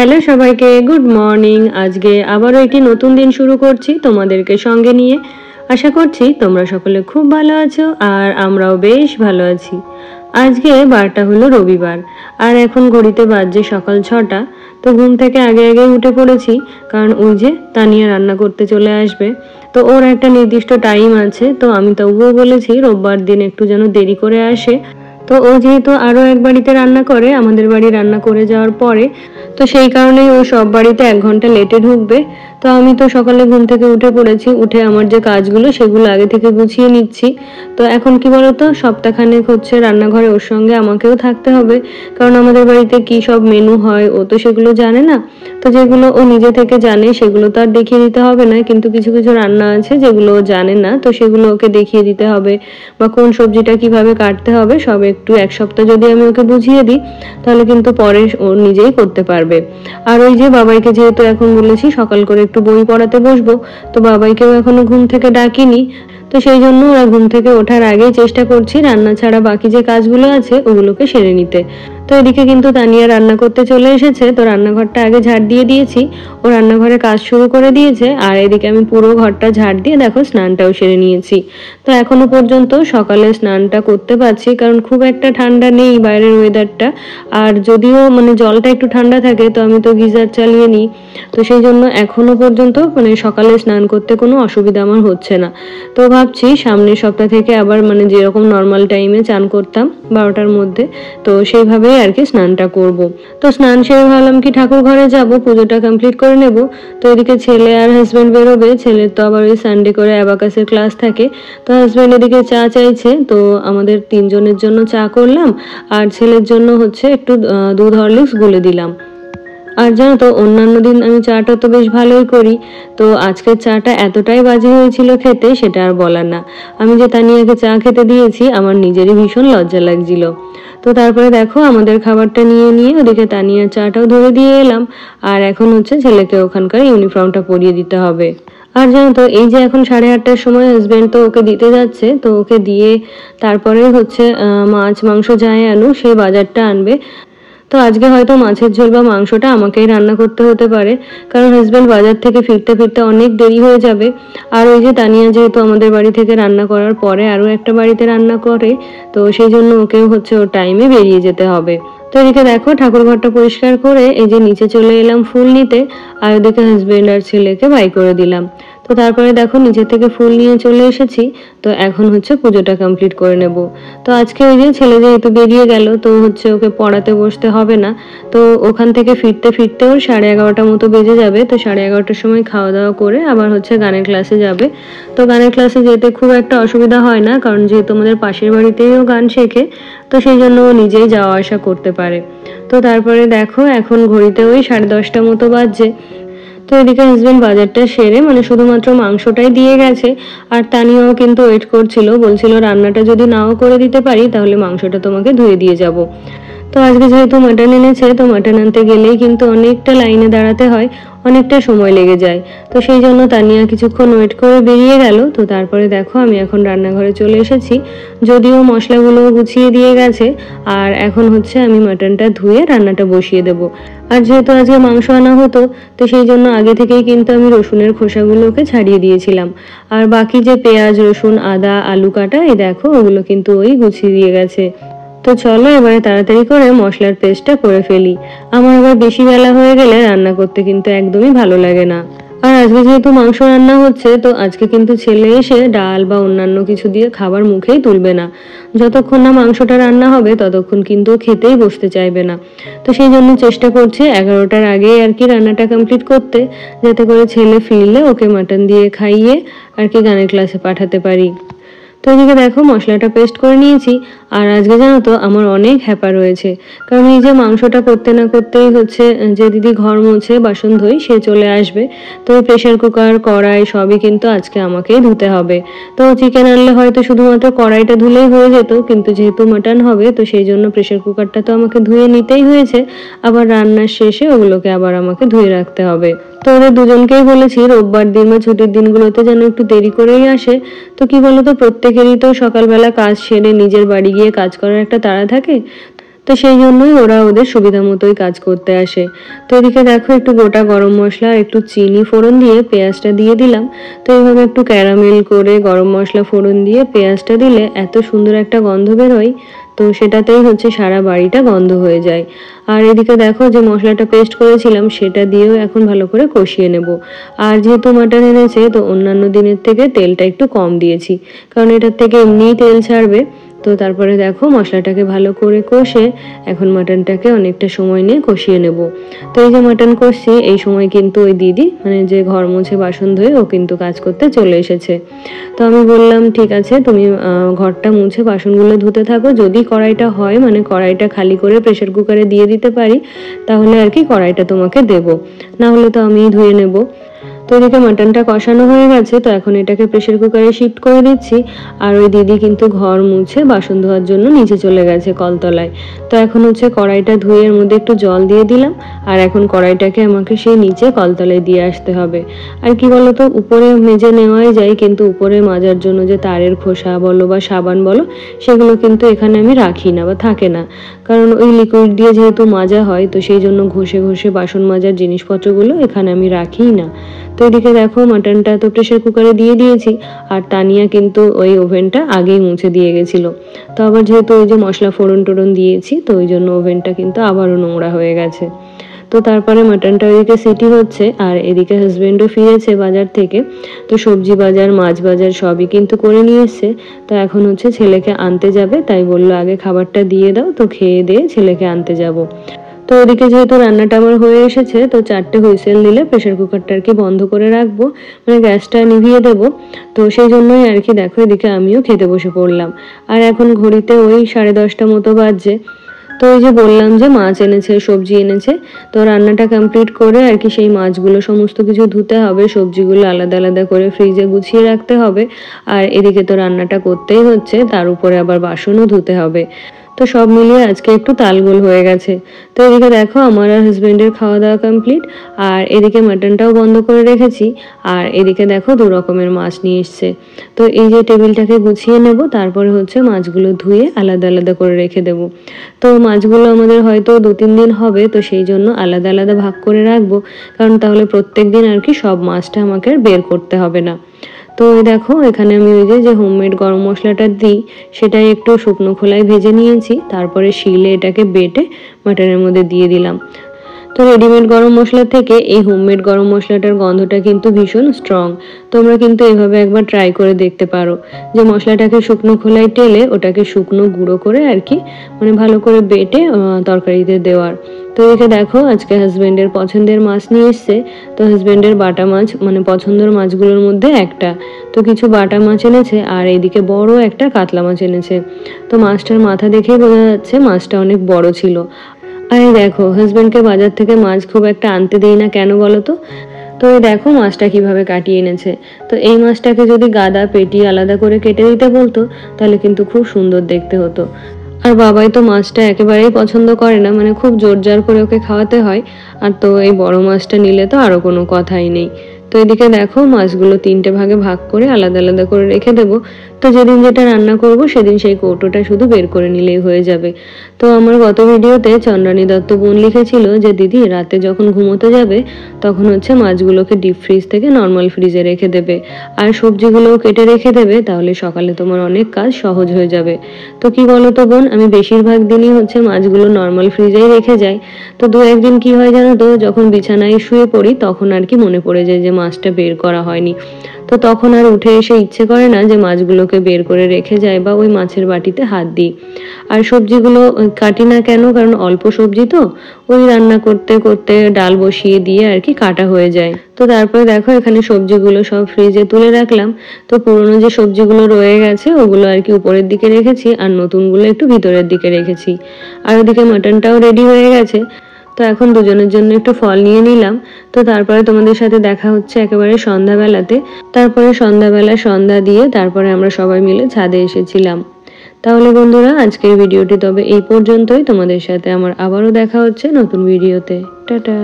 Hello সবাইকে, good morning. আজকে আবারও একটি নতুন দিন শুরু করছি তোমাদেরকে সঙ্গে নিয়ে। আশা করছি তোমরা সকলে খুব ভালো আছো আর আমরাও বেশ ভালো আছি। আজকে বারটা হলো রবিবার আর এখন ঘড়িতে বাজছে সকাল 6টা। তো ঘুম থেকে আগে আগে উঠে পড়েছি, কারণ ওই যে তানিয়া রান্না করতে চলে আসবে। তো ওর একটা নির্দিষ্ট টাইম আছে, তো আমি তবুও বলেছি রোববার দিন একটু যেন দেরি করে আসে। তো ও যেহেতু আরও এক বাড়িতে রান্না করে, আমাদের বাড়ি রান্না করে যাওয়ার পরে, তো সেই কারণেই ও সব বাড়িতে 1 ঘন্টা লেটে ঢুকবে। তো আমি তো সকালে ঘুম থেকে উঠে পড়েছি, উঠে আমার যে কাজগুলো সেগুলো আগে থেকে গুছিয়ে নিচ্ছি। তো এখন কি বলতো, সপ্তাহখানেক হচ্ছে রান্নাঘরে ওর সঙ্গে আমাকেও থাকতে হবে, কারণ আমাদের বাড়িতে কি সব মেনু হয় ও তো সেগুলো জানে না। তো যেগুলো ও নিজে থেকে জানে সেগুলো তো আর দেখিয়ে দিতে হবে না, কিন্তু কিছু কিছু রান্না আছে যেগুলো ও জানে না, তো সেগুলো ওকে দেখিয়ে দিতে হবে। বা কোন সবজিটা কিভাবে কাটতে হবে সব একটু এক সপ্তাহ যদি আমি ওকে বুঝিয়ে দিই, তাহলে কিন্তু পরে ও নিজেই করতে পারবে। আর ওই যে বাবাইকে যেহেতু এখন বলেছি সকাল করে একটু বই পড়াতে বসবো, তো বাবাইকেও এখনো ঘুম থেকে ডাকিনি। তো সেই জন্য ওরা ঘুম থেকে ওঠার আগেই চেষ্টা করছি রান্না ছাড়া বাকি যে কাজগুলো আছে ওগুলোকে সেরে নিতে। তো এদিকে কিন্তু তানিয়া রান্না করতে চলে এসেছে, তো রান্নাঘরটা আগে ঝাড় দিয়ে দিয়েছি, ও রান্নাঘরে কাজ শুরু করে দিয়েছে। আর এদিকে আমি পুরো ঘরটা ঝাড় দিয়ে দেখো স্নানটাও সেরে নিয়েছি। তো এখনো পর্যন্ত সকালে স্নানটা করতে পারছি, কারণ খুব একটা ঠান্ডা নেই বাইরের ওয়েদারটা। আর যদিও জলটা একটু ঠান্ডা থাকে, তো আমি তো গিজার চালিয়ে নিই। তো সেই জন্য এখনো পর্যন্ত সকালে স্নান করতে কোনো অসুবিধা আমার হচ্ছে না। তো ভাবছি সামনের সপ্তাহ থেকে আবার যেরকম নর্মাল টাইমে চান করতাম 12টার মধ্যে, তো সেইভাবেই আর কি স্নানটা করব। তো স্নান সেরে ভাবলাম কি ঠাকুর ঘরে যাব, পুজোটা কমপ্লিট করে নেব। তো এদিকে ছেলে আর হাজব্যান্ড বেরোবে, ছেলের তো আবার ওই সানডে করে অ্যাবাকাসের ক্লাস থাকে। তো হাজব্যান্ড এদিকে চা চাইছে, তো আমাদের 3জনের জন্য চা করলাম, আর ছেলের জন্য হচ্ছে একটু দুধ হরলিক্স গুলে দিলাম। আর জানো তো, অন্যান্য দিন আমি চাটা তো বেশ ভালোই করি, তো আজকের চাটা এতটাই বাজে হয়েছিল খেতে, সেটা আর বলার না। আমি যে তানিয়াকে চা খেতে দিয়েছি আমার নিজেরই ভীষণ লজ্জা লাগছিল। তো তারপরে দেখো আমাদের খাবারটা নিয়ে নিয়ে ওদিকে তানিয়ার চাটাও ধরে দিয়ে এলাম। আর এখন হচ্ছে ছেলেকে ওখানকার ইউনিফর্মটা পরিয়ে দিতে হবে। আর জানো তো, এই যে এখন 8:30টার সময় হাজবেন্ড তো ওকে দিতে যাচ্ছে, তো ওকে দিয়ে তারপরে হচ্ছে মাছ মাংস যাই আনু সেই বাজারটা আনবে। তো আজকে হয়তো মাছের ঝোল বা মাংসটা আমাকেই রান্না করতে হতে পারে, কারণ হাজব্যান্ড বাজার থেকে ফিরতে ফিরতে অনেক দেরি হয়ে যাবে। আর ওই যে তানিয়া যেহেতু আমাদের বাড়ি থেকে রান্না করার পরে আরও একটা বাড়িতে রান্না করে, তো সেই জন্য ওকেও হচ্ছে ওর টাইমে বেরিয়ে যেতে হবে। তো এদিকে দেখো ঠাকুর ঘরটা পরিষ্কার করে এই যে নিচে চলে এলাম ফুল নিতে, আর ওদিকে হাজব্যান্ড আর ছেলেকে বাই করে দিলাম। তো তারপরে দেখো নিচে থেকে ফুল নিয়ে চলে এসেছি। তো এখন হচ্ছে পুজোটা কমপ্লিট করে নেব। তো আজকে ওই যে ছেলে যেহেতু বেরিয়ে গেল, তো হচ্ছে ওকে পড়াতে বসতে হবে না। তো ওখান থেকে ফিরতে ফিরতে ওর 11:30 মতো বেজে যাবে। তো 11:30টার সময় খাওয়া দাওয়া করে আবার হচ্ছে গানের ক্লাসে যাবে। তো গানের ক্লাসে যেতে খুব একটা অসুবিধা হয় না, কারণ যেহেতু আমাদের পাশের বাড়িতেও গান শেখে, তো সেই জন্য ও নিজেই যাওয়া আসা করতে পারে। তো তারপরে দেখো এখন ঘড়িতে ওই 10:30 মতো বাজছে। তো এদিকে হাজবেন্ড বাজারটা সেরে শুধুমাত্র মাংসটাই দিয়ে গেছে। আর তানিয়াও কিন্তু ওয়েট করছিল, বলছিল রান্নাটা যদি নাও করে দিতে পারি তাহলে মাংসটা তোমাকে ধুয়ে দিয়ে যাব। তো আজকে যেহেতু মাটন এনেছে, তো মাটন আনতে গেলেই কিন্তু অনেকটা লাইনে দাঁড়াতে হয়, অনেকটা সময় লেগে যায়। তো সেই জন্য তানিয়া কিছুক্ষণ ওয়েট করে বেরিয়ে গেল। তো তারপরে দেখো আমি এখন রান্নাঘরে চলে এসেছি, যদিও মশলাগুলো গুছিয়ে দিয়ে গেছে। আর এখন হচ্ছে আমি মাটনটা ধুয়ে রান্নাটা বসিয়ে দেব। আর যেহেতু আজকে মাংস আনা হতো, তো সেই জন্য আগে থেকেই কিন্তু আমি রসুনের খোসাগুলোকে ছাড়িয়ে দিয়েছিলাম। আর বাকি যে পেঁয়াজ রসুন আদা আলু কাটা, এই দেখো ওগুলো কিন্তু ওই গুছিয়ে দিয়ে গেছে। তো চলো এবারে তাড়াতাড়ি করে মশলার পেস্টটা করে ফেলি। আমার আবার বেশি বেলা হয়ে গেলে রান্না করতে কিন্তু একদমই ভালো লাগে না। আর আজকে যেহেতু মাংস রান্না হচ্ছে, তো আজকে কিন্তু ছেলে এসে ডাল বা অন্যান্য কিছু দিয়ে খাবার মুখেই তুলবে না। যতক্ষণ না মাংসটা রান্না হবে ততক্ষণ কিন্তু খেতেই বসতে চাইবে না। তো সেই জন্য চেষ্টা করছে 11টার আগে আর কি রান্নাটা কমপ্লিট করতে, যাতে করে ছেলে ফিরলে ওকে মাটন দিয়ে খাইয়ে আর কি গানের ক্লাসে পাঠাতে পারি। তো এদিকে দেখো মশলাটা পেস্ট করে নিয়েছি। আর আজকে জানো তো আমার অনেক হ্যাপা রয়েছে, কারণ এই যে মাংসটা করতে না করতেই হচ্ছে যে দিদি ঘর মুছে বাসন ধুই সে চলে আসবে। তো প্রেশার কুকার কড়াই সবই কিন্তু আজকে আমাকেই ধুতে হবে। তো চিকেন আনলে হয়তো শুধুমাত্র কড়াইটা ধুলেই হয়ে যেত, কিন্তু যেহেতু মাটন হবে তো সেই জন্য প্রেশার কুকারটা তো আমাকে ধুয়ে নিতেই হয়েছে, আবার রান্নার শেষে ওগুলোকে আবার আমাকে ধুয়ে রাখতে হবে। তো ওদের দুজনকেই বলেছি রোববার দিন বা ছুটির দিনগুলোতে যেন একটু দেরি করেই আসে। তো কি বলতো, প্রত্যেকেরই তো সকালবেলা কাজ সেরে নিজের বাড়ি গিয়ে কাজ করার একটা তাড়া থাকে। তো সেই জন্যই ওরা ওদের সুবিধা মতোই কাজ করতে আসে। তো এদিকে দেখো একটু গোটা গরম মশলা আর একটু চিনি ফোড়ন দিয়ে পেঁয়াজটা দিয়ে দিলাম। তো এইভাবে একটু ক্যারামেল করে গরম মশলা ফোড়ন দিয়ে পেঁয়াজটা দিলে এত সুন্দর একটা গন্ধ বেরোয়, তো সেটাতেই হচ্ছে সারা বাড়িটা গন্ধ হয়ে যায়। আর এদিকে দেখো যে মশলাটা পেস্ট করেছিলাম সেটা দিয়েও এখন ভালো করে কষিয়ে নেব। আর যেহেতু মাটন এনেছে তো অন্যান্য দিনের থেকে তেলটা একটু কম দিয়েছি, কারণ এটার থেকে এমনিই তেল ছাড়বে। তো তারপরে দেখো মশলাটাকে ভালো করে কষে এখন মাটনটাকে অনেকটা সময় নিয়ে কষিয়ে নেব। তো এই যে মাটন কষছি এই সময় কিন্তু ওই দিদি মানে যে ঘর মুছে বাসন ধুয়ে ও কিন্তু কাজ করতে চলে এসেছে। তো আমি বললাম ঠিক আছে তুমি ঘরটা মুছে বাসনগুলো ধুতে থাকো, যদি কড়াইটা হয় মানে কড়াইটা খালি করে প্রেসার কুকারে দিয়ে দিতে পারি তাহলে আর কি কড়াইটা তোমাকে দেব, না হলে তো আমিই ধুয়ে নেব। তো এদিকে মাটনটা কষানো হয়ে গেছে, তো এখন এটাকে প্রেসার কুকারে শিফট করে দিচ্ছি। আর ওই দিদি কিন্তু ঘর মুছে বাসন ধোয়ার জন্য নিচে চলে গেছে কলতলায়। তো এখন হচ্ছে কড়াইটা ধুয়ে এর মধ্যে একটু জল দিয়ে দিলাম, আর এখন কড়াইটাকে আমাকে সেই নিচে কলতলায় দিয়ে আসতে হবে। আর কি বলতো, উপরে মেজে নেওয়াই যায় কিন্তু উপরে মাজার জন্য যে তারের খোসা বলো বা সাবান বলো সেগুলো কিন্তু এখানে আমি রাখি না বা থাকে না, কারণ ওই লিকুইড দিয়ে যেহেতু মাজা হয় তো সেই জন্য ঘষে ঘষে বাসন মাজার জিনিসপত্রগুলো এখানে আমি রাখিই না। তো এদিকে দেখো মাটনটা তো প্রেসার কুকারে দিয়ে দিয়েছি, আর তানিয়া কিন্তু ওই ওভেনটা আগেই মুছে দিয়ে গেছিলো। তো আবার যেহেতু ওই যে মশলা ফোড়ন টোড়ন দিয়েছি তো ওই জন্য ওভেনটা কিন্তু আবারও নোংরা হয়ে গেছে। তো তারপরে মাটনটা ওইদিকে সিটি হচ্ছে, আর এদিকে হাজবেন্ডও ফিরেছে বাজার থেকে। তো সবজি বাজার মাছ বাজার সবই কিন্তু করে নিয়ে এসছে। তো এখন হচ্ছে ছেলেকে আনতে যাবে, তাই বললো আগে খাবারটা দিয়ে দাও, তো খেয়ে দিয়ে ছেলেকে আনতে যাব। তো ওদিকে যেহেতু রান্নাটা আমার হয়ে এসেছে তো 4টে হুইসেল দিলে প্রেসার কুকারটা আর কি বন্ধ করে রাখবো, মানে গ্যাসটা নিভিয়ে দেবো। তো সেই জন্যই আর কি দেখো এদিকে আমিও খেতে বসে পড়লাম। আর এখন ঘড়িতে ওই 10:30 মতো বাজছে। তো ওই যে বললাম যে মাছ এনেছে সবজি এনেছে, তো রান্নাটা কমপ্লিট করে আর কি সেই মাছগুলো সমস্ত কিছু ধুতে হবে, সবজিগুলো আলাদা আলাদা করে ফ্রিজে গুছিয়ে রাখতে হবে। আর এদিকে তো রান্নাটা করতেই হচ্ছে, তার উপরে আবার বাসনও ধুতে হবে। তো সব মিলিয়ে আজকে একটু তালগোল হয়ে গেছে। তো এদিকে দেখো আমার আর হাজবেন্ডের খাওয়া দাওয়া কমপ্লিট, আর এদিকে মাটনটাও বন্ধ করে রেখেছি। আর এদিকে দেখো 2 রকমের মাছ নিয়ে এসছে। তো এই যে টেবিলটাকে গুছিয়ে নেব, তারপরে হচ্ছে মাছগুলো ধুয়ে আলাদা আলাদা করে রেখে দেব। তো মাছগুলো আমাদের হয়তো 2-3 দিন হবে, তো সেই জন্য আলাদা আলাদা ভাগ করে রাখবো, কারণ তাহলে প্রত্যেক দিন আর কি সব মাছটা আমাকে বের করতে হবে না। তো দেখো এখানে আমি ওই যে হোমমেড গরম মশলাটা দিই সেটাই একটু শুকনো খোলায় ভেজে নিয়েছি, তারপরে শিলে এটাকে বেটে মাটনের মধ্যে দিয়ে দিলাম। তো রেডিমেড গরম মশলা থেকে এই হোমমেড গরম মশলাটার গন্ধটা কিন্তু ভীষণ স্ট্রং। তোমরা কিন্তু এভাবে একবার ট্রাই করে দেখতে পারো, যে মশলাটাকে শুকনো খোলায় টেলে ওটাকে শুকনো গুঁড়ো করে আর কি মানে ভালো করে বেটে তরকারিতে দেওয়ার। তো এদিকে দেখো আজকে হাজবেন্ডের পছন্দের মাছ নিয়ে এসছে। তো হাজবেন্ডের বাটা মাছ মানে পছন্দের মাছগুলোর মধ্যে একটা, তো কিছু বাটা মাছ এনেছে, আর এইদিকে বড় একটা কাতলা মাছ এনেছে। তো মাছটার মাথা দেখেই বোঝা যাচ্ছে মাছটা অনেক বড় ছিল। আরে দেখো হাজবেন্ডকে বাজার থেকে মাছ খুব একটা আনতে দিই না, কেন বলো তো? তো এই দেখো মাছটা কিভাবে কাটিয়ে এনেছে। তো এই মাছটাকে যদি গাদা পেটি আলাদা করে কেটে দিতে বলতো তাহলে কিন্তু খুব সুন্দর দেখতে হতো। আর বাবাই তো মাছটা একেবারেই পছন্দ করে না, মানে খুব জোরজার করে ওকে খাওয়াতে হয়। আর তো এই বড় মাছটা নিলে তো আরো কোনো কথাই নেই। তো এদিকে দেখো মাছগুলো 3টে ভাগে ভাগ করে আলাদা আলাদা করে রেখে দেবো। তো যেদিন যেটা রান্না করব সেদিন সেই কৌটোটা শুধু বের করে নিলেই হয়ে যাবে। তো আমার গত ভিডিওতে চন্দ্রানী দত্ত বোন লিখেছিল যে দিদি রাতে যখন ঘুমোতে যাবে তখন হচ্ছে মাছগুলোকে ডিপ ফ্রিজ থেকে নর্মাল ফ্রিজে রেখে দেবে, আর সবজিগুলোও কেটে রেখে দেবে, তাহলে সকালে তোমার অনেক কাজ সহজ হয়ে যাবে। তো কি বলো তো বোন, আমি বেশিরভাগ দিনই হচ্ছে মাছগুলো নর্মাল ফ্রিজেই রেখে যাই। তো 2-1 দিন কি হয় জানো তো, যখন বিছানায় শুয়ে পড়ি তখন আর কি মনে পড়ে যায় যে মাছটা বের করা হয়নি। তো তখন আর উঠে এসে ইচ্ছে করে না যে মাছগুলোকে বের করে রেখে যায় বা ওই মাছের বাটিতে হাত দিই। আর সবজিগুলো কাটি না কেন, কারণ অল্প সবজি তো ওই রান্না করতে করতে ডাল বসিয়ে দিয়ে আর কি কাটা হয়ে যায়। তো তারপরে দেখো এখানে সবজিগুলো সব ফ্রিজে তুলে রাখলাম। তো পুরোনো যে সবজিগুলো রয়ে গেছে ওগুলো আর কি উপরের দিকে রেখেছি, আর নতুনগুলো একটু ভিতরের দিকে রেখেছি। আর ওদিকে মাটনটাও রেডি হয়ে গেছে। তো এখন দুজনের জন্য একটু ফল নিয়ে নিলাম। তো তারপরে তোমাদের সাথে দেখা হচ্ছে একেবারে সন্ধ্যাবেলাতে। তারপরে সন্ধ্যাবেলা সন্ধ্যা দিয়ে তারপরে আমরা সবাই মিলে ছাদে এসেছিলাম। তাহলে বন্ধুরা আজকের ভিডিওটি তবে এই পর্যন্তই। তোমাদের সাথে আমার আবারও দেখা হচ্ছে নতুন ভিডিওতে। টাটা।